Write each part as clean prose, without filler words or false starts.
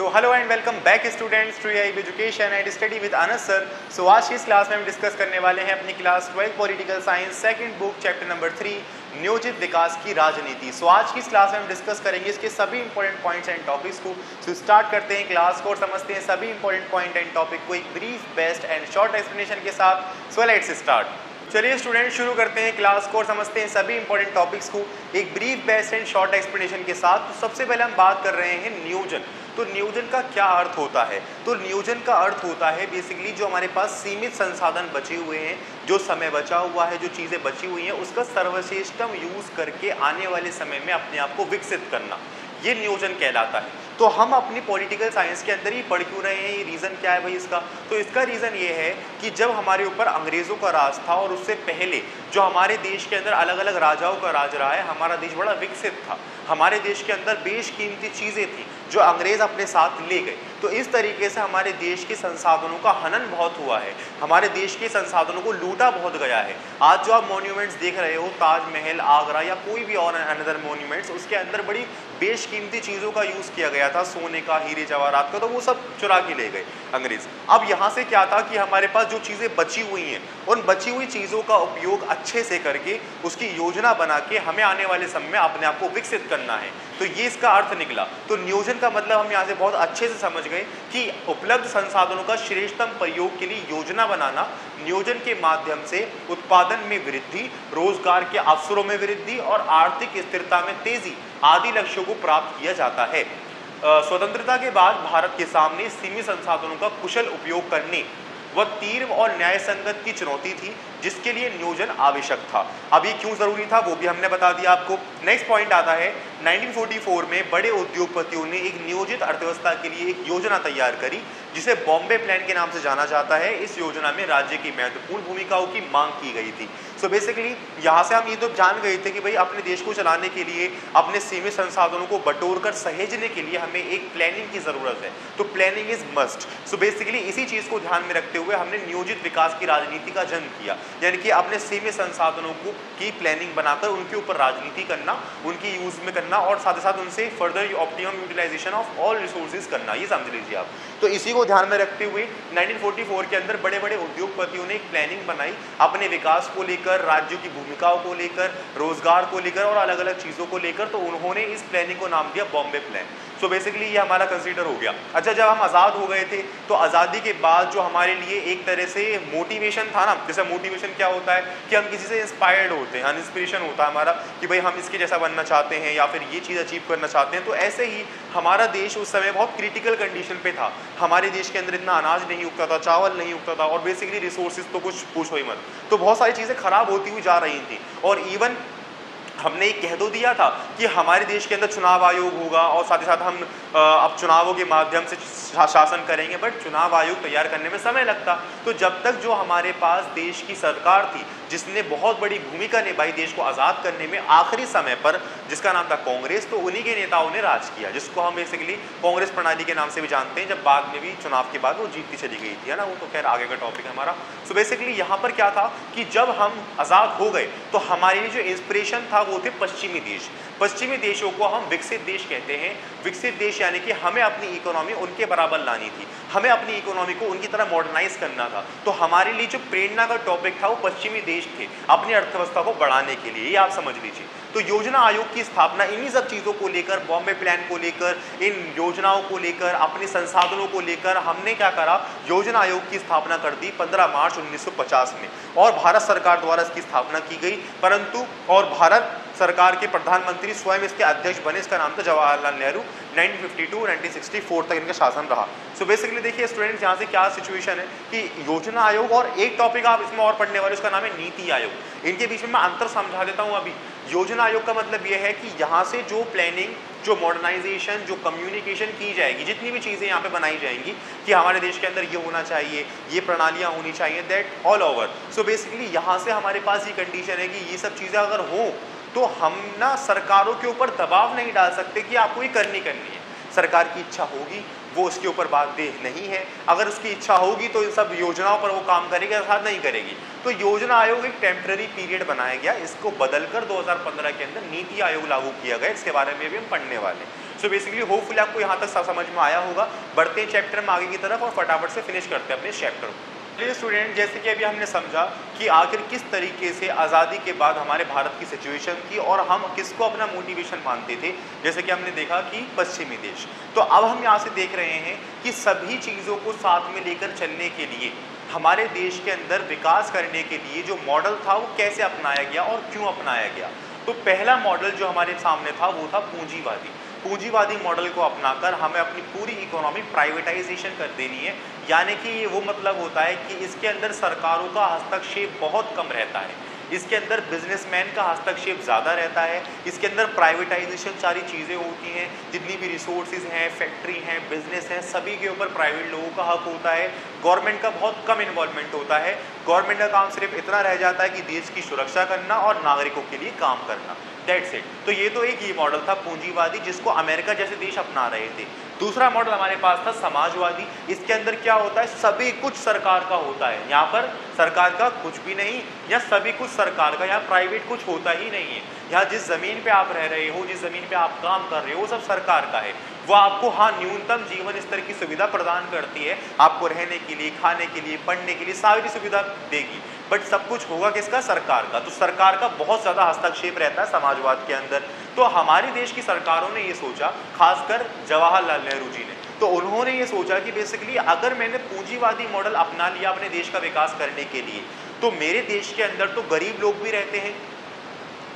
So hello and welcome back students to education and study with Anas sir. So आज की इस class में हम डिस्कस करने वाले हैं अपनी class 12 political science second book chapter number 3 नियोजित विकास की राजनीति। सो आज की इस क्लास में हम डिस्कस करेंगे इसके सभी इंपॉर्टेंट पॉइंट्स एंड टॉपिक्स को। सो स्टार्ट करते हैं क्लास को और समझते हैं सभी इंपॉर्टेंट पॉइंट एंड टॉपिक को एक brief best and short explanation के साथ। So let's start. चलिए स्टूडेंट शुरू करते हैं क्लास को और समझते हैं सभी इंपॉर्टेंट टॉपिक्स को एक brief best and short explanation के साथ। तो सबसे पहले हम बात कर रहे हैं नियोजन। तो नियोजन का क्या अर्थ होता है? तो नियोजन का अर्थ होता है बेसिकली जो हमारे पास सीमित संसाधन बचे हुए हैं, जो समय बचा हुआ है, जो चीज़ें बची हुई हैं, उसका सर्वश्रेष्ठतम यूज़ करके आने वाले समय में अपने आप को विकसित करना, ये नियोजन कहलाता है। तो हम अपनी पॉलिटिकल साइंस के अंदर ही पढ़ क्यों रहे हैं? ये रीज़न क्या है भाई इसका? तो इसका रीज़न ये है कि जब हमारे ऊपर अंग्रेज़ों का राज था और उससे पहले जो हमारे देश के अंदर अलग अलग राजाओं का राज रहा है, हमारा देश बड़ा विकसित था। हमारे देश के अंदर बेशकीमती चीज़ें थी जो अंग्रेज़ अपने साथ ले गए। तो इस तरीके से हमारे देश के संसाधनों का हनन बहुत हुआ है, हमारे देश के संसाधनों को लूटा बहुत गया है। आज जो आप मॉन्यूमेंट्स देख रहे हो, ताजमहल, आगरा या कोई भी और अनदर मॉन्यूमेंट्स, उसके अंदर बड़ी बेशकीमती चीज़ों का यूज़ किया गया था, सोने का, हीरे जवाहरात का, तो वो सब चुरा के ले गए अंग्रेज़। अब यहाँ से क्या था कि हमारे पास जो चीज़ें बची हुई हैं, उन बची हुई चीज़ों का उपयोग अच्छे से करके उसकी योजना बना के हमें आने वाले समय में अपने आप को विकसित करना है। तो ये इसका अर्थ निकला। तो नियोजन का मतलब हम यहाँ से बहुत अच्छे से समझ गए कि उपलब्ध संसाधनों का श्रेष्ठतम प्रयोग के लिए योजना बनाना, नियोजन के माध्यम से उत्पादन में वृद्धि, रोजगार के अवसरों में वृद्धि और आर्थिक स्थिरता में तेजी आदि लक्ष्यों को प्राप्त किया जाता है। स्वतंत्रता के बाद भारत के सामने सीमित संसाधनों का कुशल उपयोग करने वह तीव्र और न्याय संगत की चुनौती थी, जिसके लिए नियोजन आवश्यक था। अब ये क्यों जरूरी था वो भी हमने बता दिया आपको। नेक्स्ट पॉइंट आता है 1944 में बड़े उद्योगपतियों ने एक नियोजित अर्थव्यवस्था के लिए एक योजना तैयार करी, जिसे बॉम्बे प्लान के नाम से जाना जाता है। इस योजना में राज्य की महत्वपूर्ण भूमिकाओं की मांग की गई थी। सो बेसिकली यहाँ से हम ये तो जान गए थे कि भाई अपने देश को चलाने के लिए, अपने सीमित संसाधनों को बटोर कर सहेजने के लिए हमें एक प्लानिंग की जरूरत है। तो planning is must. So basically इसी चीज को ध्यान में रखते हुए हमने नियोजित विकास की राजनीति का जन्म किया, यानी कि अपने सीमित संसाधनों को की प्लानिंग बनाकर उनके ऊपर राजनीति करना, उनकी यूज में करना और साथ ही साथ उनसे further optimum utilisation of all resources करना, ये समझ लीजिए आप। तो इसी को ध्यान में रखते हुए 1944 के अंदर बड़े बड़े उद्योगपतियों ने एक प्लानिंग बनाई अपने विकास को लेकर, राज्यों की भूमिकाओं को लेकर, रोजगार को लेकर और अलग अलग चीज़ों को लेकर। तो उन्होंने इस प्लानिंग को नाम दिया बॉम्बे प्लान। सो बेसिकली ये हमारा कंसीडर हो गया। अच्छा, जब हम आज़ाद हो गए थे तो आज़ादी के बाद जो हमारे लिए एक तरह से मोटिवेशन था ना, जैसे मोटिवेशन क्या होता है कि हम किसी से इंस्पायर्ड होते हैं, इंस्पिरेशन होता है हमारा कि भाई हम इसके जैसा बनना चाहते हैं या फिर ये चीज़ अचीव करना चाहते हैं। तो ऐसे ही हमारा देश उस समय बहुत क्रिटिकल कंडीशन पे था। हमारे देश के अंदर इतना अनाज नहीं उगता था, चावल नहीं उगता था और बेसिकली रिसोर्सेज तो कुछ पूछो ही मत। तो बहुत सारी चीज़ें खराब होती हुई जा रही थी और इवन हमने एक कह दो दिया था कि हमारे देश के अंदर चुनाव आयोग होगा और साथ ही साथ हम अब चुनावों के माध्यम से शासन करेंगे, बट चुनाव आयोग तैयार करने में समय लगता। तो जब तक जो हमारे पास देश की सरकार थी जिसने बहुत बड़ी भूमिका निभाई देश को आज़ाद करने में आखिरी समय पर, जिसका नाम था कांग्रेस, तो उन्हीं के नेताओं ने राज किया, जिसको हम बेसिकली कांग्रेस प्रणाली के नाम से भी जानते हैं। जब बाद में भी चुनाव के बाद वो जीतती चली गई थी, है ना, वो तो खैर आगे का टॉपिक है हमारा। सो बेसिकली यहाँ पर क्या था कि जब हम आज़ाद हो गए तो हमारे लिए जो इंस्पिरेशन था वो थे पश्चिमी देश। पश्चिमी देशों को हम विकसित देश कहते हैं। विकसित देश यानी कि हमें अपनी इकोनॉमी उनके बराबर लानी थी, हमें अपनी इकोनॉमी को उनकी तरह मॉडर्नाइज करना था। तो हमारे लिए जो प्रेरणा का टॉपिक था वो पश्चिमी देश थे अपनी अर्थव्यवस्था को बढ़ाने के लिए, ये आप समझ लीजिए। तो योजना आयोग की स्थापना इन्हीं सब चीज़ों को लेकर, बॉम्बे प्लान को लेकर, इन योजनाओं को लेकर, अपने संसाधनों को लेकर हमने क्या करा, योजना आयोग की स्थापना कर दी 15 मार्च 1950 में और भारत सरकार द्वारा इसकी स्थापना की गई। परंतु और भारत सरकार के प्रधानमंत्री स्वयं इसके अध्यक्ष बने, इसका नाम था जवाहरलाल नेहरू। 1952-1964 तक इनका शासन रहा। सो बेसिकली देखिए स्टूडेंट्स, यहाँ से क्या सिचुएशन है कि योजना आयोग और एक टॉपिक आप इसमें और पढ़ने वाले, उसका नाम है नीति आयोग। इनके बीच में मैं अंतर समझा देता हूँ अभी। योजना आयोग का मतलब यह है कि यहाँ से जो प्लानिंग, जो मॉडर्नाइजेशन, जो कम्युनिकेशन की जाएगी, जितनी भी चीज़ें यहाँ पे बनाई जाएंगी कि हमारे देश के अंदर ये होना चाहिए, ये प्रणालियाँ होनी चाहिए, that all over. So basically यहाँ से हमारे पास ये कंडीशन है कि ये सब चीज़ें अगर हों तो हम ना सरकारों के ऊपर दबाव नहीं डाल सकते कि आपको ये करनी है। सरकार की इच्छा होगी वो उसके ऊपर बाध्य नहीं है, अगर उसकी इच्छा होगी तो इन सब योजनाओं पर वो काम करेगी, अर्थात नहीं करेगी। तो योजना आयोग एक टेम्पररी पीरियड बनाया गया, इसको बदलकर 2015 के अंदर नीति आयोग लागू किया गया। इसके बारे में भी हम पढ़ने वाले हैं। सो बेसिकली होपफुली आपको यहाँ तक सब समझ में आया होगा। बढ़ते हैं चैप्टर में आगे की तरफ और फटाफट से फिनिश करते हैं अपने चैप्टर को। चलिए स्टूडेंट, जैसे कि अभी हमने समझा कि आखिर किस तरीके से आज़ादी के बाद हमारे भारत की सिचुएशन थी और हम किसको अपना मोटिवेशन मानते थे, जैसे कि हमने देखा कि पश्चिमी देश। तो अब हम यहाँ से देख रहे हैं कि सभी चीज़ों को साथ में लेकर चलने के लिए हमारे देश के अंदर विकास करने के लिए जो मॉडल था वो कैसे अपनाया गया और क्यों अपनाया गया। तो पहला मॉडल जो हमारे सामने था वो था पूंजीवादी। पूंजीवादी मॉडल को अपनाकर हमें अपनी पूरी इकोनॉमी प्राइवेटाइजेशन कर देनी है, यानी कि वो मतलब होता है कि इसके अंदर सरकारों का हस्तक्षेप बहुत कम रहता है, इसके अंदर बिजनेसमैन का हस्तक्षेप ज़्यादा रहता है, इसके अंदर प्राइवेटाइजेशन सारी चीज़ें होती हैं, जितनी भी रिसोर्सेज हैं, फैक्ट्री हैं, बिजनेस हैं, सभी के ऊपर प्राइवेट लोगों का हक होता है। गवर्नमेंट का बहुत कम इन्वॉल्वमेंट होता है। गवर्नमेंट का काम सिर्फ इतना रह जाता है कि देश की सुरक्षा करना और नागरिकों के लिए काम करना, दैट्स इट। तो ये तो एक ये मॉडल था पूंजीवादी, जिसको अमेरिका जैसे देश अपना रहे थे। दूसरा मॉडल हमारे पास था समाजवादी। इसके अंदर क्या होता है, सभी कुछ सरकार का होता है। यहाँ पर सरकार का कुछ भी नहीं या सभी कुछ सरकार का, यहाँ प्राइवेट कुछ होता ही नहीं है। यहाँ जिस ज़मीन पे आप रह रहे हो, जिस ज़मीन पे आप काम कर रहे हो, वो सब सरकार का है। वो आपको हाँ न्यूनतम जीवन स्तर की सुविधा प्रदान करती है, आपको रहने के लिए, खाने के लिए, पढ़ने के लिए सारी सुविधा देगी, बट सब कुछ होगा किसका, सरकार का। तो सरकार का बहुत ज़्यादा हस्तक्षेप रहता है समाजवाद के अंदर। तो हमारे देश की सरकारों ने ये सोचा, खासकर जवाहरलाल नेहरू जी ने, तो उन्होंने ये सोचा कि बेसिकली अगर मैंने पूंजीवादी मॉडल अपना लिया अपने देश का विकास करने के लिए, तो मेरे देश के अंदर तो गरीब लोग भी रहते हैं।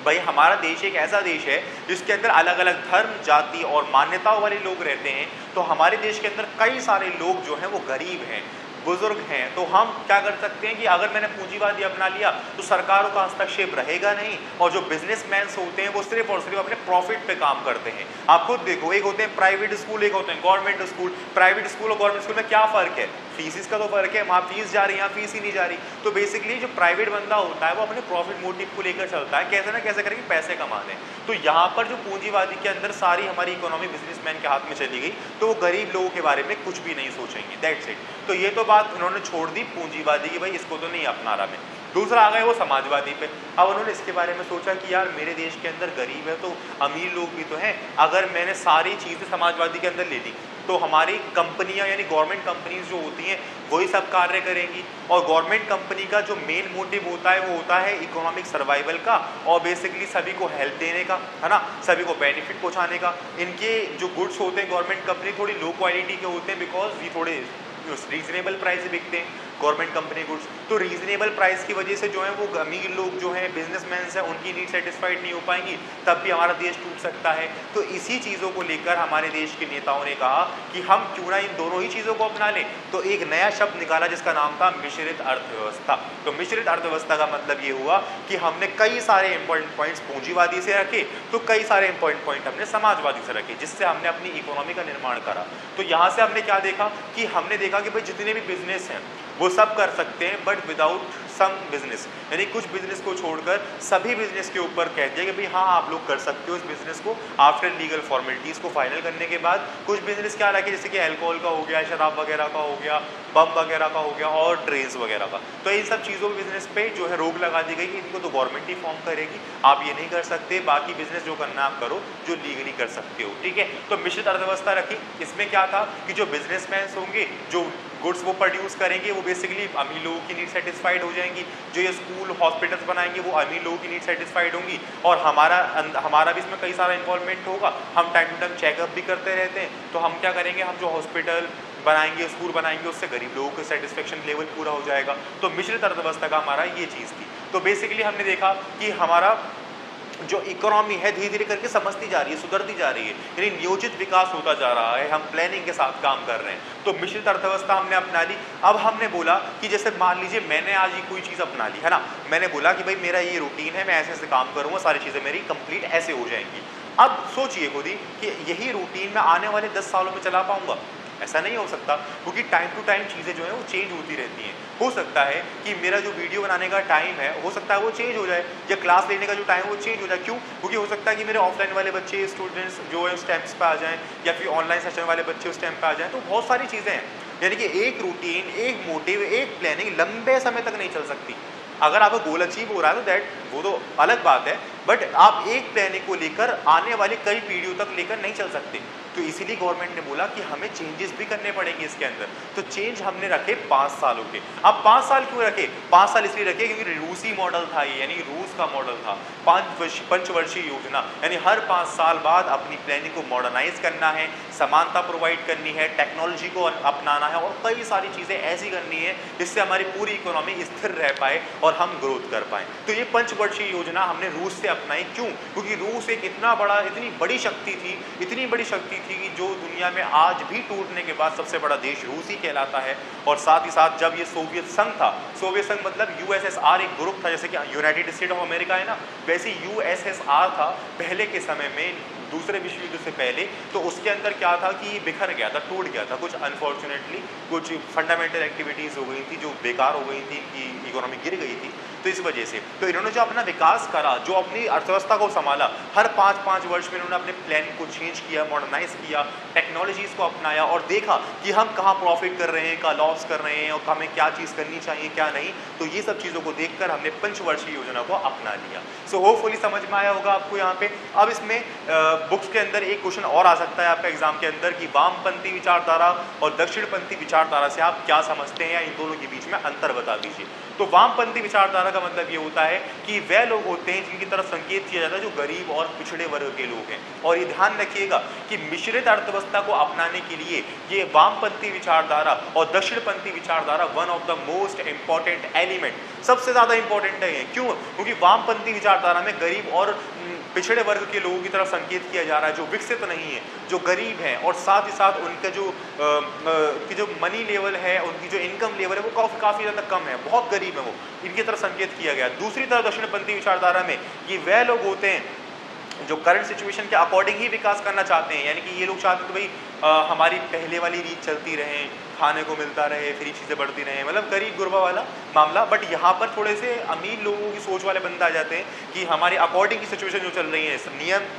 भाई हमारा देश एक ऐसा देश है जिसके अंदर अलग अलग धर्म, जाति और मान्यताओं वाले लोग रहते हैं। तो हमारे देश के अंदर कई सारे लोग जो हैं वो गरीब हैं, बुजुर्ग हैं। तो हम क्या कर सकते हैं कि अगर मैंने पूंजीवादी अपना लिया तो सरकारों का हस्तक्षेप रहेगा नहीं, और जो बिजनेसमैन होते हैं वो सिर्फ और सिर्फ अपने प्रॉफिट पे काम करते हैं। आप खुद देखो, एक होते हैं प्राइवेट स्कूल, एक होते हैं गवर्नमेंट स्कूल। प्राइवेट स्कूल और गवर्नमेंट स्कूल में क्या फ़र्क है, फीस का तो फ़र्क है, वहाँ फीस जा रही है, यहाँ फीस ही नहीं जा रही। तो बेसिकली जो प्राइवेट बंदा होता है वो अपने प्रॉफिट मोटिव को लेकर चलता है, कैसे ना कैसे करके पैसे कमाने। तो यहाँ पर जो पूंजीवादी के अंदर सारी हमारी इकोनॉमी बिजनेसमैन के हाथ में चली गई, तो वो गरीब लोगों के बारे में कुछ भी नहीं सोचेंगे, दैट्स इट। तो ये तो बात उन्होंने छोड़ दी पूंजीवादी की, भाई इसको तो नहीं अपना रहा मैं। दूसरा आ गए वो समाजवादी पे। अब उन्होंने इसके बारे में सोचा कि यार मेरे देश के अंदर गरीब है तो अमीर लोग भी तो हैं, अगर मैंने सारी चीज़ें समाजवादी के अंदर ले ली तो हमारी कंपनियां यानी गवर्नमेंट कंपनीज जो होती हैं वही सब कार्य करेंगी। और गवर्नमेंट कंपनी का जो मेन मोटिव होता है वो होता है इकोनॉमिक सर्वाइवल का और बेसिकली सभी को हेल्प देने का, है ना, सभी को बेनिफिट पहुंचाने का। इनके जो गुड्स होते हैं गवर्नमेंट कंपनी थोड़ी लो क्वालिटी के होते हैं, बिकॉज ये थोड़े रीजनेबल प्राइस से बिकते हैं गवर्नमेंट कंपनी गुड्स। तो रीजनेबल प्राइस की वजह से जो है वो अमीर लोग जो हैं, बिजनेसमैन हैं, उनकी नीड सेटिस्फाइड नहीं हो पाएंगी, तब भी हमारा देश टूट सकता है। तो इसी चीज़ों को लेकर हमारे देश के नेताओं ने कहा कि हम क्यों ना इन दोनों ही चीज़ों को अपना लें। तो एक नया शब्द निकाला जिसका नाम था मिश्रित अर्थव्यवस्था। तो मिश्रित अर्थव्यवस्था का मतलब ये हुआ कि हमने कई सारे इंपॉर्टेंट पॉइंट्स पूंजीवादी से रखे, तो कई सारे इंपॉर्टेंट पॉइंट हमने समाजवादी से रखे, जिससे हमने अपनी इकोनॉमी का निर्माण करा। तो यहाँ से हमने क्या देखा कि हमने देखा कि भाई जितने भी बिजनेस हैं वो सब कर सकते हैं, बट विदाउट सम बिजनेस, यानी कुछ बिजनेस को छोड़कर सभी बिजनेस के ऊपर कह दिया कि भाई हाँ आप लोग कर सकते हो इस बिजनेस को आफ्टर लीगल फॉर्मेलिटीज़ को फाइनल करने के बाद। कुछ बिजनेस क्या रखे, जैसे कि अल्कोहल का हो गया, शराब वगैरह का हो गया, बम वगैरह का हो गया और ट्रेन्स वगैरह का। तो इन सब चीज़ों के बिजनेस पे जो है रोक लगा दी गई कि इनको तो गवर्नमेंट ही फॉर्म करेगी, आप ये नहीं कर सकते, बाकी बिजनेस जो करना आप करो जो लीगली कर सकते हो, ठीक है। तो मिश्रित अर्थव्यवस्था रखी। इसमें क्या था कि जो बिजनेसमैन होंगे, जो गुड्स वो प्रोड्यूस करेंगे वो बेसिकली अमीर लोगों की नीड सेटिस्फाइड हो जाएंगी, जो ये स्कूल हॉस्पिटल्स बनाएंगे वो अमीर लोगों की नीड सेटिस्फाइड होंगी, और हमारा भी इसमें कई सारा इन्वॉल्वमेंट होगा। हम टाइम टू टाइम चेकअप भी करते रहते हैं, तो हम क्या करेंगे, हम जो हॉस्पिटल बनाएंगे, स्कूल बनाएंगे, उससे गरीब लोगों का सेटिस्फेक्शन लेवल पूरा हो जाएगा। तो मिश्रित अर्थव्यवस्था का हमारा ये चीज़ थी। तो बेसिकली हमने देखा कि हमारा जो इकोनॉमी है धीरे धीरे करके समझती जा रही है, सुधरती जा रही है, यानी नियोजित विकास होता जा रहा है, हम प्लानिंग के साथ काम कर रहे हैं। तो मिश्रित अर्थव्यवस्था हमने अपना ली। अब हमने बोला कि जैसे मान लीजिए मैंने आज ये कोई चीज़ अपना ली, है ना, मैंने बोला कि भाई मेरा ये रूटीन है, मैं ऐसे ऐसे काम करूँगा, सारी चीज़ें मेरी कंप्लीट ऐसे हो जाएंगी। अब सोचिए खुद ही कि यही रूटीन मैं आने वाले 10 सालों में चला पाऊंगा? ऐसा नहीं हो सकता, क्योंकि टाइम टू टाइम चीज़ें जो है वो चेंज होती रहती हैं। हो सकता है कि मेरा जो वीडियो बनाने का टाइम है हो सकता है वो चेंज हो जाए, या क्लास लेने का जो टाइम है वो चेंज हो जाए। क्यों? क्योंकि हो सकता है कि मेरे ऑफलाइन वाले बच्चे स्टूडेंट्स जो है उस टाइम पे आ जाएँ, या फिर ऑनलाइन सेशन वाले बच्चे उस टाइम पे आ जाएँ। तो बहुत सारी चीज़ें हैं, यानी कि एक रूटीन, एक मोटिव, एक प्लानिंग लंबे समय तक नहीं चल सकती। अगर आपका गोल अचीव हो रहा है तो वो तो अलग बात है, बट आप एक प्लानिंग को लेकर आने वाली कई पीढ़ियों तक लेकर नहीं चल सकते। तो इसीलिए गवर्नमेंट ने बोला कि हमें चेंजेस भी करने पड़ेंगे इसके अंदर। तो चेंज हमने रखे 5 सालों के। अब 5 साल क्यों रखे? 5 साल इसलिए रखे क्योंकि रूसी मॉडल था ये, यानी रूस का मॉडल था। पंचवर्षीय योजना, यानी हर 5 साल बाद अपनी प्लानिंग को मॉडर्नाइज करना है, समानता प्रोवाइड करनी है, टेक्नोलॉजी को अपनाना है और कई सारी चीज़ें ऐसी करनी है जिससे हमारी पूरी इकोनॉमी स्थिर रह पाए और हम ग्रोथ कर पाए। तो ये पंचवर्षीय योजना हमने रूस से अपनाई। क्यों? क्योंकि रूस एक इतनी बड़ी शक्ति थी कि जो दुनिया में आज भी टूटने के बाद सबसे बड़ा देश रूस ही कहलाता है। और साथ ही साथ जब ये सोवियत संघ था, सोवियत संघ मतलब यूएसएसआर एक ग्रुप था, जैसे कि यूनाइटेड स्टेट ऑफ अमेरिका है ना, वैसे यूएसएसआर था पहले के समय में, दूसरे विश्व युद्ध से पहले। तो उसके अंदर क्या था कि ये बिखर गया था, टूट गया था। कुछ अनफॉर्चुनेटली कुछ फंडामेंटल एक्टिविटीज़ हो गई थी जो बेकार हो गई थी, कि इकोनॉमी गिर गई थी। तो इस वजह से तो इन्होंने जो अपना विकास करा, जो अपनी अर्थव्यवस्था को संभाला, हर 5-5 वर्ष में इन्होंने अपने प्लान को चेंज किया, मॉडर्नाइज किया, टेक्नोलॉजीज़ को अपनाया और देखा कि हम कहाँ प्रॉफिट कर रहे हैं, कहाँ लॉस कर रहे हैं और हमें क्या चीज़ करनी चाहिए क्या नहीं। तो ये सब चीज़ों को देखकर हमने पंचवर्षीय योजना को अपना लिया। सो होपफुली समझ में आया होगा आपको यहाँ पे। अब इसमें बुक्स के अंदर एक क्वेश्चन और आ सकता है आपका एग्जाम के अंदर कि वामपंथी विचारधारा और दक्षिणपंथी विचारधारा से आप क्या समझते हैं या इन दोनों के बीच में अंतर बता दीजिए। तो वामपंथी विचारधारा का मतलब ये होता है कि वह लोग होते हैं जिनकी तरफ संकेत किया जाता है जो गरीब और पिछड़े वर्ग के लोग हैं। और ये ध्यान रखिएगा कि मिश्रित अर्थव्यवस्था को अपनाने के लिए ये वामपंथी विचारधारा और दक्षिणपंथी विचारधारा one of the most important element, सबसे ज्यादा इंपॉर्टेंट है। क्यों? क्योंकि वामपंथी विचारधारा में गरीब और पिछड़े वर्ग के लोगों की तरफ संकेत किया जा रहा है, जो विकसित नहीं है, जो गरीब हैं और साथ ही साथ उनका जो मनी लेवल है, उनकी जो इनकम लेवल है वो काफ़ी ज़्यादा कम है, बहुत गरीब है वो, इनकी तरफ संकेत किया गया। दूसरी तरफ दक्षिणपंथी विचारधारा में ये वह लोग होते हैं जो करंट सिचुएशन के अकॉर्डिंग ही विकास करना चाहते हैं। यानी कि ये लोग चाहते हैं कि भाई हमारी पहले वाली रीत चलती रहे, खाने को मिलता रहे, फ्री चीज़ें बढ़ती रहे, मतलब गरीब गुरबा वाला मामला। बट यहाँ पर थोड़े से अमीर लोगों की सोच वाले बंदे आ जाते हैं कि हमारे अकॉर्डिंग की सिचुएशन जो चल रही है, नियम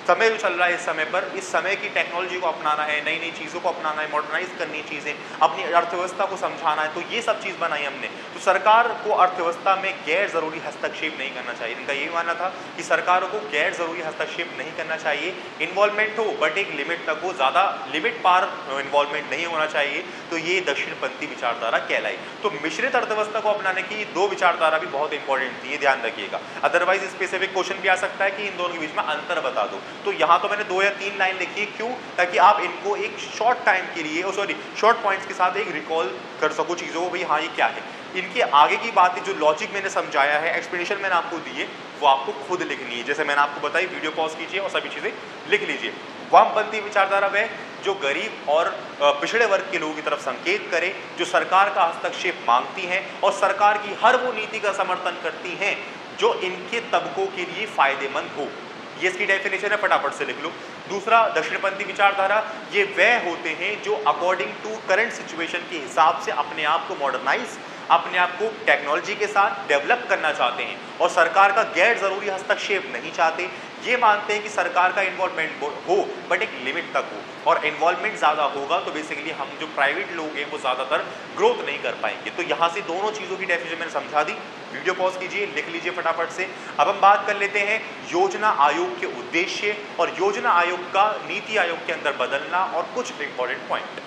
समय जो चल रहा है इस समय पर, इस समय की टेक्नोलॉजी को अपनाना है, नई नई चीज़ों को अपनाना है, मॉडर्नाइज करनी है चीज़ें, अपनी अर्थव्यवस्था को समझाना है। तो ये सब चीज़ बनाई हमने। तो सरकार को अर्थव्यवस्था में गैर ज़रूरी हस्तक्षेप नहीं करना चाहिए। इनका यही मानना था कि सरकारों को गैर ज़रूरी हस्तक्षेप नहीं करना चाहिए। इन्वॉल्वमेंट हो बट एक लिमिट तक हो, ज़्यादा लिमिट पार इन्वॉल्वमेंट नहीं होना चाहिए। तो ये दक्षिणपंथी विचारधारा कहलाई। तो मिश्रित अर्थव्यवस्था को अपनाने की दो विचारधारा भी बहुत इंपॉर्टेंट थी, ये ध्यान रखिएगा। अदरवाइज स्पेसिफिक क्वेश्चन भी आ सकता है कि इन दोनों के बीच में अंतर बता दो। तो यहाँ तो मैंने 2 या 3 लाइन लिखी है। क्यों? ताकि आप इनको एक शॉर्ट टाइम के लिए शॉर्ट पॉइंट्स के साथ एक रिकॉल कर सको चीज़ों को, भाई हाँ ये क्या है। इनके आगे की बातें जो लॉजिक मैंने समझाया है, एक्सप्लेनेशन मैंने आपको दी है, वो आपको खुद लिखनी है। जैसे मैंने आपको बताई, वीडियो पॉज कीजिए और सभी चीज़ें लिख लीजिए। वामपंथी विचारधारा वह जो गरीब और पिछड़े वर्ग के लोगों की तरफ संकेत करे, जो सरकार का हस्तक्षेप मांगती हैं और सरकार की हर वो नीति का समर्थन करती हैं जो इनके तबकों के लिए फायदेमंद हो। ये इसकी डेफिनेशन है, फटाफट से लिख लो। दूसरा, दक्षिणपंथी विचारधारा, ये वह होते हैं जो अकॉर्डिंग टू करंट सिचुएशन के हिसाब से अपने आप को मॉडर्नाइज, अपने आप को टेक्नोलॉजी के साथ डेवलप करना चाहते हैं और सरकार का गैर ज़रूरी हस्तक्षेप नहीं चाहते। ये मानते हैं कि सरकार का इन्वॉल्वमेंट हो बट एक लिमिट तक हो, और इन्वॉल्वमेंट ज़्यादा होगा तो बेसिकली हम जो प्राइवेट लोग हैं वो ज़्यादातर ग्रोथ नहीं कर पाएंगे। तो यहाँ से दोनों चीज़ों की डेफिनेशन मैंने समझा दी। वीडियो पॉज कीजिए, लिख लीजिए फटाफट से। अब हम बात कर लेते हैं योजना आयोग के उद्देश्य और योजना आयोग का नीति आयोग के अंदर बदलना और कुछ इंपॉर्टेंट पॉइंट।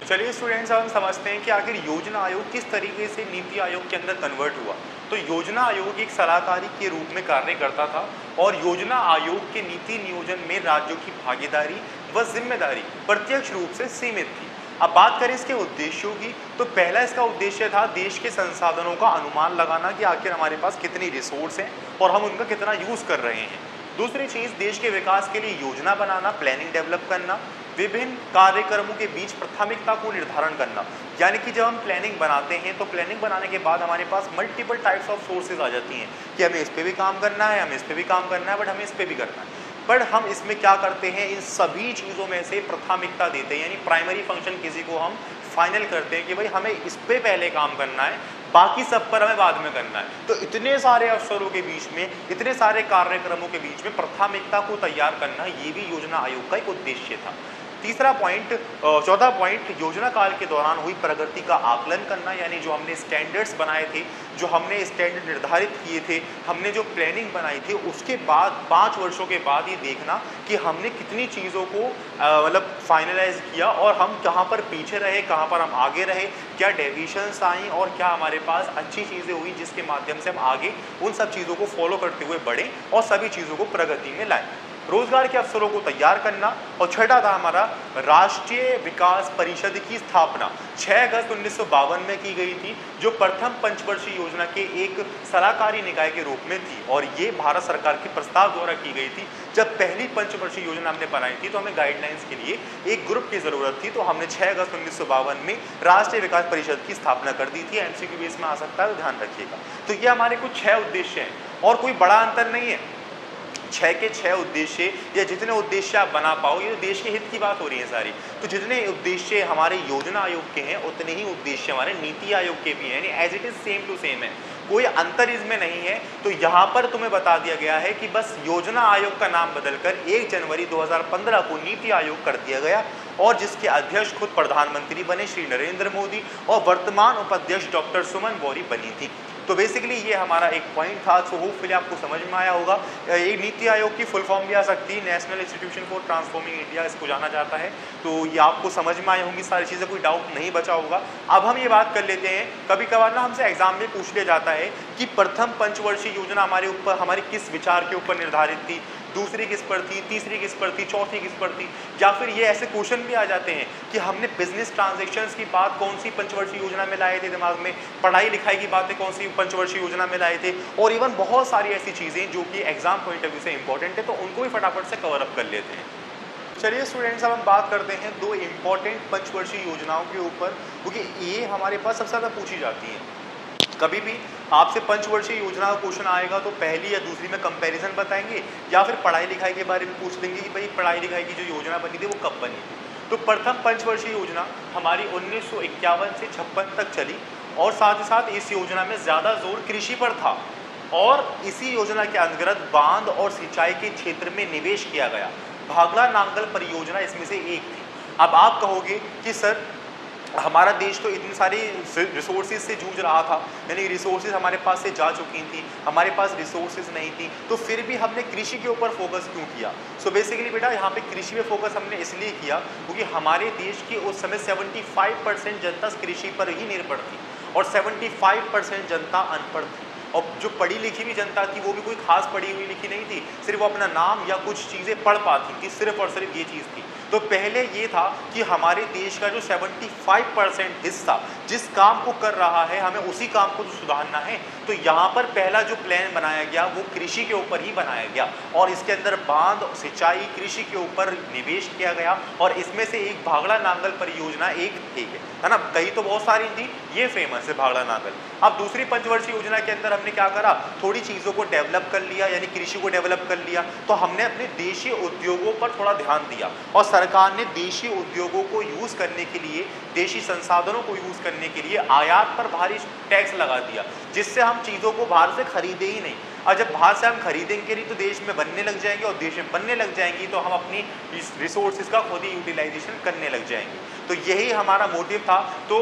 चलिए स्टूडेंट्स, हम समझते हैं कि आखिर योजना आयोग किस तरीके से नीति आयोग के अंदर कन्वर्ट हुआ। तो योजना आयोग एक सलाहकारी के रूप में कार्य करता था और योजना आयोग के नीति नियोजन में राज्यों की भागीदारी व जिम्मेदारी प्रत्यक्ष रूप से सीमित थी। अब बात करें इसके उद्देश्यों की, तो पहला इसका उद्देश्य था देश के संसाधनों का अनुमान लगाना कि आखिर हमारे पास कितनी रिसोर्स हैं और हम उनका कितना यूज़ कर रहे हैं। दूसरी चीज़, देश के विकास के लिए योजना बनाना, प्लानिंग डेवलप करना, विभिन्न कार्यक्रमों के बीच प्राथमिकता को निर्धारण करना। यानी कि जब हम प्लानिंग बनाते हैं तो प्लानिंग बनाने के बाद हमारे पास मल्टीपल टाइप्स ऑफ सोर्सेज आ जाती हैं कि हमें इस पे भी काम करना है, हमें इस पे भी काम करना है, बट हमें इस पे भी करना है। पर हम इसमें क्या करते हैं, इन सभी चीज़ों में से प्राथमिकता देते हैं, यानी प्राइमरी फंक्शन किसी को हम फाइनल करते हैं कि भाई हमें इस पे पहले काम करना है, बाकी सब पर हमें बाद में करना है। तो इतने सारे अवसरों के बीच में, इतने सारे कार्यक्रमों के बीच में प्राथमिकता को तैयार करना, ये भी योजना आयोग का एक उद्देश्य था। तीसरा पॉइंट, चौथा पॉइंट, योजना काल के दौरान हुई प्रगति का आकलन करना, यानी जो हमने स्टैंडर्ड्स बनाए थे, जो हमने स्टैंडर्ड निर्धारित किए थे, हमने जो प्लानिंग बनाई थी, उसके बाद 5 वर्षों के बाद ये देखना कि हमने कितनी चीज़ों को मतलब फाइनलाइज किया और हम कहाँ पर पीछे रहे, कहाँ पर हम आगे रहे, क्या डेविएशंस आई और क्या हमारे पास अच्छी चीज़ें हुई जिसके माध्यम से हम आगे उन सब चीज़ों को फॉलो करते हुए बढ़े और सभी चीज़ों को प्रगति में लाएं। रोजगार के अवसरों को तैयार करना। और छठा था हमारा राष्ट्रीय विकास परिषद की स्थापना 6 अगस्त 1952 में की गई थी, जो प्रथम पंचवर्षीय योजना के एक सलाहकारी निकाय के रूप में थी और ये भारत सरकार के प्रस्ताव द्वारा की गई थी। जब पहली पंचवर्षीय योजना हमने बनाई थी तो हमें गाइडलाइंस के लिए एक ग्रुप की जरूरत थी, तो हमने 6 अगस्त 1952 में राष्ट्रीय विकास परिषद की स्थापना कर दी थी। एमसीक्यू बेस में आ सकता है तो ध्यान रखिएगा। तो ये हमारे कुछ 6 उद्देश्य हैं और कोई बड़ा अंतर नहीं है। 6 के 6 उद्देश्य या जितने उद्देश्य आप बना पाओ, ये देश के हित की बात हो रही है सारी। तो जितने उद्देश्य हमारे योजना आयोग के हैं उतने ही उद्देश्य हमारे नीति आयोग के भी हैं, यानी as it is same to same है, कोई अंतर इसमें नहीं है। तो यहाँ पर तुम्हें बता दिया गया है कि बस योजना आयोग का नाम बदलकर 1 जनवरी 2015 को नीति आयोग कर दिया गया और जिसके अध्यक्ष खुद प्रधानमंत्री बने श्री नरेंद्र मोदी और वर्तमान उपाध्यक्ष डॉक्टर सुमन बौरी बनी थी। तो बेसिकली ये हमारा एक पॉइंट था। सो होपफुली आपको समझ में आया होगा। ये नीति आयोग की फुल फॉर्म भी आ सकती है, national institution for transforming India इसको जाना जाता है। तो ये आपको समझ में आई होंगी सारी चीज़ें, कोई डाउट नहीं बचा होगा। अब हम ये बात कर लेते हैं, कभी कभार ना हमसे एग्जाम में पूछ लिया जाता है कि प्रथम पंचवर्षीय योजना हमारे ऊपर हमारे किस विचार के ऊपर निर्धारित थी, दूसरी किस पर थी, तीसरी किस पर थी, चौथी किस पर थी, या फिर ये ऐसे क्वेश्चन भी आ जाते हैं कि हमने बिजनेस ट्रांजैक्शंस की बात कौन सी पंचवर्षीय योजना में लाए थे दिमाग में, पढ़ाई लिखाई की बातें कौन सी पंचवर्षीय योजना में लाए थे, और इवन बहुत सारी ऐसी चीज़ें जो कि एग्जाम पॉइंट ऑफ व्यू से इंपॉर्टेंट है, तो उनको भी फटाफट से कवर अप कर लेते हैं। चलिए स्टूडेंट्स, अब हम बात करते हैं 2 इम्पॉर्टेंट पंचवर्षीय योजनाओं के ऊपर, क्योंकि ये हमारे पास सबसे ज़्यादा पूछी जाती हैं। कभी भी आपसे पंचवर्षीय योजना का क्वेश्चन आएगा तो पहली या दूसरी में कंपैरिजन बताएंगे या फिर पढ़ाई लिखाई के बारे में पूछ लेंगे कि भाई पढ़ाई लिखाई की जो योजना बनी थी वो कब बनी थी। तो प्रथम पंचवर्षीय योजना हमारी 1951 से 56 तक चली और साथ ही साथ इस योजना में ज़्यादा जोर कृषि पर था और इसी योजना के अंतर्गत बांध और सिंचाई के क्षेत्र में निवेश किया गया। भागला नांगल परियोजना इसमें से एक थी। अब आप कहोगे कि सर हमारा देश तो इतनी सारी रिसोर्सेज से जूझ रहा था, यानी रिसोर्सेज हमारे पास से जा चुकी थी, हमारे पास रिसोर्सेज नहीं थी, तो फिर भी हमने कृषि के ऊपर फोकस क्यों किया? सो बेसिकली बेटा यहाँ पे कृषि पे फोकस हमने इसलिए किया क्योंकि हमारे देश की उस समय 75% जनता कृषि पर ही निर्भर थी और 75% जनता अनपढ़ थी और जो पढ़ी लिखी भी जनता थी वो भी कोई खास पढ़ी हुई लिखी नहीं थी, सिर्फ वो अपना नाम या कुछ चीज़ें पढ़ पाती थी, सिर्फ और सिर्फ ये चीज़ थी। तो पहले ये था कि हमारे देश का जो 75% हिस्सा जिस काम को कर रहा है हमें उसी काम को सुधारना है। तो यहाँ पर पहला जो प्लान बनाया गया वो कृषि के ऊपर ही बनाया गया और इसके अंदर बांध सिंचाई कृषि के ऊपर निवेश किया गया और इसमें से एक भागला नांगल परियोजना एक है ना, कई तो बहुत सारी थी, ये फेमस है भागला नांगल। अब दूसरी पंचवर्षीय योजना के अंदर हमने क्या करा, थोड़ी चीज़ों को डेवलप कर लिया, यानी कृषि को डेवलप कर लिया, तो हमने अपने देशी उद्योगों पर थोड़ा ध्यान दिया और सरकार ने देशी उद्योगों को यूज़ करने के लिए, देशी संसाधनों को यूज़ करने के लिए आयात पर भारी टैक्स लगा दिया, जिससे हम चीज़ों को बाहर से खरीदे ही नहीं। और जब बाहर से हम खरीदेंगे नहीं तो देश में बनने लग जाएंगे और देश में बनने लग जाएंगी तो हम अपनी रिसोर्सेज का खुद ही यूटिलाइजेशन करने लग जाएंगे। तो यही हमारा मोटिव था। तो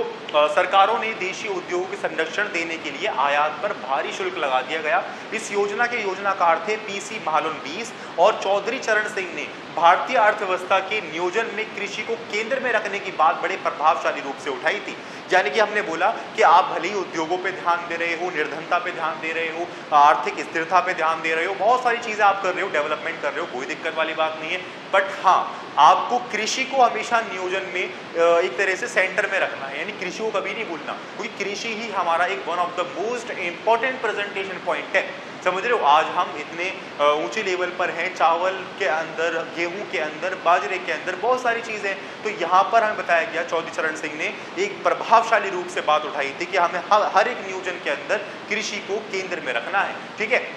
सरकारों ने देशी उद्योगों के संरक्षण देने के लिए आयात पर भारी शुल्क लगा दिया गया। इस योजना के योजनाकार थे पीसी महालनोबिस और चौधरी चरण सिंह ने भारतीय अर्थव्यवस्था के नियोजन में कृषि को केंद्र में रखने की बात बड़े प्रभावशाली रूप से उठाई थी। यानी कि हमने बोला कि आप भले ही उद्योगों पे ध्यान दे रहे हो, निर्धनता पे ध्यान दे रहे हो, आर्थिक स्थिरता पे ध्यान दे रहे हो, बहुत सारी चीज़ें आप कर रहे हो, डेवलपमेंट कर रहे हो, कोई दिक्कत वाली बात नहीं है, बट हाँ आपको कृषि को हमेशा नियोजन में एक तरह से सेंटर में रखना है, यानी कृषि को कभी नहीं भूलना, क्योंकि कृषि ही हमारा एक one of the most important presentation point है। समझ रहे हो, आज हम इतने ऊंचे लेवल पर हैं, चावल के अंदर, गेहूं के अंदर, बाजरे के अंदर, बहुत सारी चीज़ें। तो यहाँ पर हमें बताया गया, चौधरी चरण सिंह ने एक प्रभावशाली रूप से बात उठाई थी कि हमें हर एक नियोजन के अंदर कृषि को केंद्र में रखना है। ठीक है,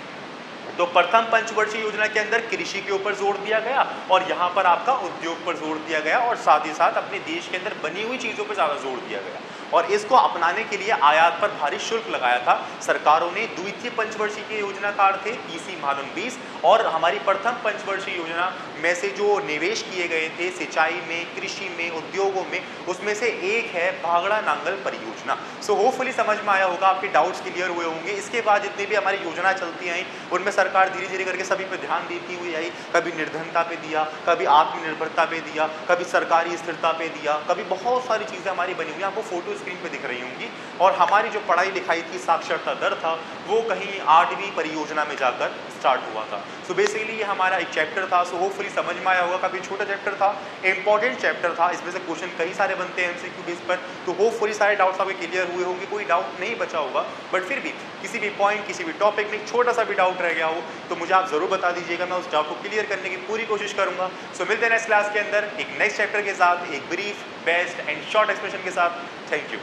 तो प्रथम पंचवर्षीय योजना के अंदर कृषि के ऊपर जोर दिया गया और यहाँ पर आपका उद्योग पर जोर दिया गया और साथ ही साथ अपने देश के अंदर बनी हुई चीज़ों पर ज़्यादा जोर दिया गया और इसको अपनाने के लिए आयात पर भारी शुल्क लगाया था सरकारों ने। द्वितीय पंचवर्षीय के योजनाकार थे पीसी महानंद 20 और हमारी प्रथम पंचवर्षीय योजना में से जो निवेश किए गए थे सिंचाई में, कृषि में, उद्योगों में, उसमें से एक है भागड़ा नांगल परियोजना। सो होपफुली समझ में आया होगा, आपके डाउट्स क्लियर हुए होंगे। इसके बाद जितनी भी हमारी योजना चलती आई उनमें सरकार धीरे धीरे करके सभी पे ध्यान देती हुई आई। कभी निर्धनता पे दिया, कभी आत्मनिर्भरता पे दिया, कभी सरकारी स्थिरता पे दिया, कभी बहुत सारी चीज़ें हमारी बनी हुई आपको फोटो स्क्रीन पे दिख रही होंगी। और हमारी जो पढ़ाई लिखाई थी, साक्षरता दर था, वो कहीं 8वीं परियोजना में जाकर स्टार्ट हुआ था। सो बेसिकली ये हमारा एक चैप्टर था। सो होपफुली समझ में आया होगा, काफ़ी छोटा चैप्टर था, इंपॉर्टेंट चैप्टर था, इसमें से क्वेश्चन कई सारे बनते हैं एमसीक्यू बेस पर। तो होपफुली सारे डाउट्स आपके क्लियर हुए होंगे, कोई डाउट नहीं बचा होगा। बट फिर भी किसी भी पॉइंट, किसी भी टॉपिक में छोटा सा भी डाउट रह गया हो तो मुझे आप जरूर बता दीजिएगा, मैं उस डाउट को क्लियर करने की पूरी कोशिश करूंगा। सो मिलते हैं नेक्स्ट क्लास के अंदर एक नेक्स्ट चैप्टर के साथ, एक brief, best and short explanation के साथ। Thank you.